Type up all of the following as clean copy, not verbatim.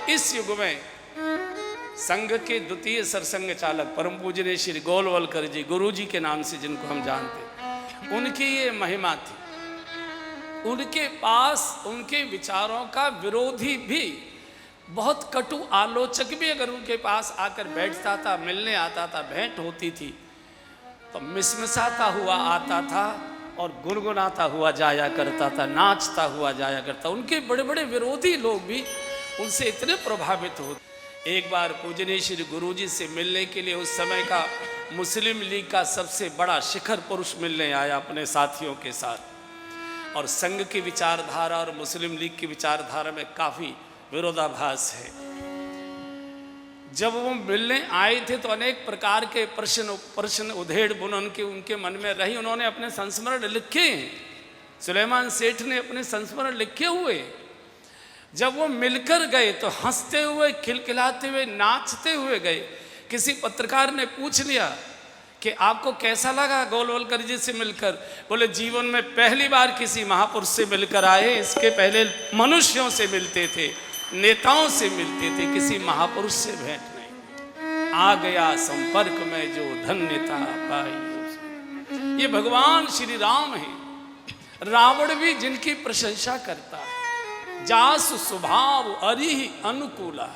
इस युग में संघ के द्वितीय सरसंघ चालक परम पूजनीय श्री गोलवलकर जी, गुरु जी के नाम से जिनको हम जानते, उनकी ये महिमा थी। उनके पास उनके विचारों का विरोधी भी, बहुत कटु आलोचक भी अगर उनके पास आकर बैठता था, मिलने आता था, भेंट होती थी, तो मिसमिसाता हुआ आता था और गुनगुनाता हुआ जाया करता था, नाचता हुआ जाया करता। उनके बड़े बड़े विरोधी लोग भी उनसे इतने प्रभावित होते। एक बार पूजनीय श्री गुरु जी से मिलने के लिए उस समय का मुस्लिम लीग का सबसे बड़ा शिखर पुरुष मिलने आया अपने साथियों के साथ, और संघ की विचारधारा और मुस्लिम लीग की विचारधारा में काफ़ी विरोधाभास है। जब वो मिलने आए थे तो अनेक प्रकार के प्रश्न उधेड़ बुन के उनके मन में रही। उन्होंने अपने संस्मरण लिखे हैं, सुलेमान सेठ ने अपने संस्मरण लिखे हुए। जब वो मिलकर गए तो हंसते हुए, खिलखिलाते हुए, नाचते हुए गए। किसी पत्रकार ने पूछ लिया कि आपको कैसा लगा गोलवलकर जी से मिलकर? बोले जीवन में पहली बार किसी महापुरुष से मिलकर आए, इसके पहले मनुष्यों से मिलते थे, नेताओं से मिलते थे, किसी महापुरुष से भेंट नहीं। आ गया संपर्क में जो धन्यता पाई। ये भगवान श्री राम है। रावण भी जिनकी प्रशंसा करता है, जासु स्वभाव अरिहि अनुकूला।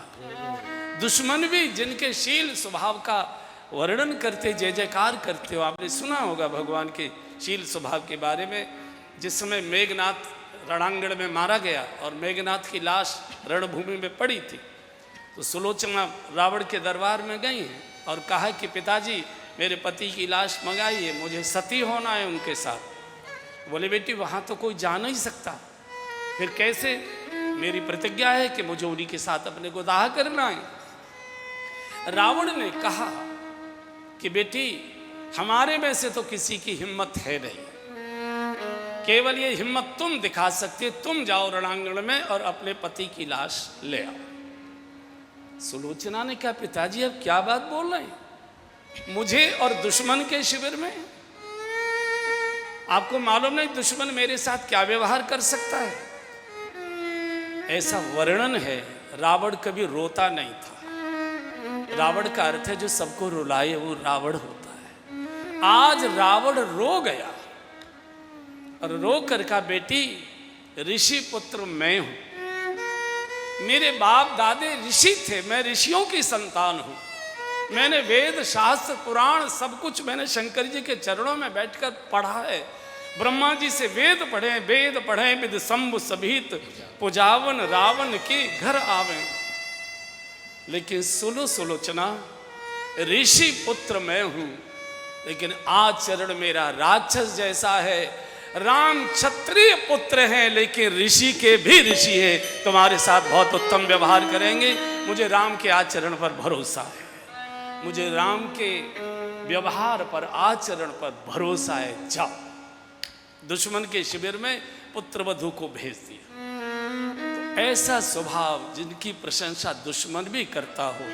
दुश्मन भी जिनके शील स्वभाव का वर्णन करते, जय जयकार करते हो। आपने सुना होगा भगवान के शील स्वभाव के बारे में। जिस समय मेघनाथ रणांगण में मारा गया और मेघनाथ की लाश रणभूमि में पड़ी थी, तो सुलोचना रावण के दरबार में गई हैं और कहा कि पिताजी मेरे पति की लाश मंगाइए, मुझे सती होना है उनके साथ। बोले बेटी वहाँ तो कोई जा नहीं सकता, फिर कैसे? मेरी प्रतिज्ञा है कि मुझे उन्हीं के साथ अपने को दाह करना है। रावण ने कहा कि बेटी हमारे में से तो किसी की हिम्मत है नहीं, केवल ये हिम्मत तुम दिखा सकते, तुम जाओ रणांगण में और अपने पति की लाश ले आओ। सुलोचना ने कहा पिताजी अब क्या बात बोल रहे हैं, मुझे और दुश्मन के शिविर में? आपको मालूम नहीं दुश्मन मेरे साथ क्या व्यवहार कर सकता है? ऐसा वर्णन है। रावण कभी रोता नहीं था। रावण का अर्थ है जो सबको रुलाए वो रावण होता है। आज रावण रो गया और रो कर कहा बेटी ऋषि पुत्र मैं हूं, मेरे बाप दादे ऋषि थे, मैं ऋषियों की संतान हूं। मैंने वेद शास्त्र पुराण सब कुछ मैंने शंकर जी के चरणों में बैठकर पढ़ा है। ब्रह्मा जी से वेद पढ़े विद शंभु सभीत पुजावन रावण के घर आवे। लेकिन सुलोचना ऋषि पुत्र मैं हूं, लेकिन आचरण मेरा राक्षस जैसा है। राम क्षत्रिय पुत्र हैं लेकिन ऋषि के भी ऋषि है, तुम्हारे साथ बहुत उत्तम व्यवहार करेंगे। मुझे राम के आचरण पर भरोसा है, मुझे राम के व्यवहार पर आचरण पर भरोसा है। जाओ। दुश्मन के शिविर में पुत्रवधू को भेज दिया। तो ऐसा स्वभाव जिनकी प्रशंसा दुश्मन भी करता हो,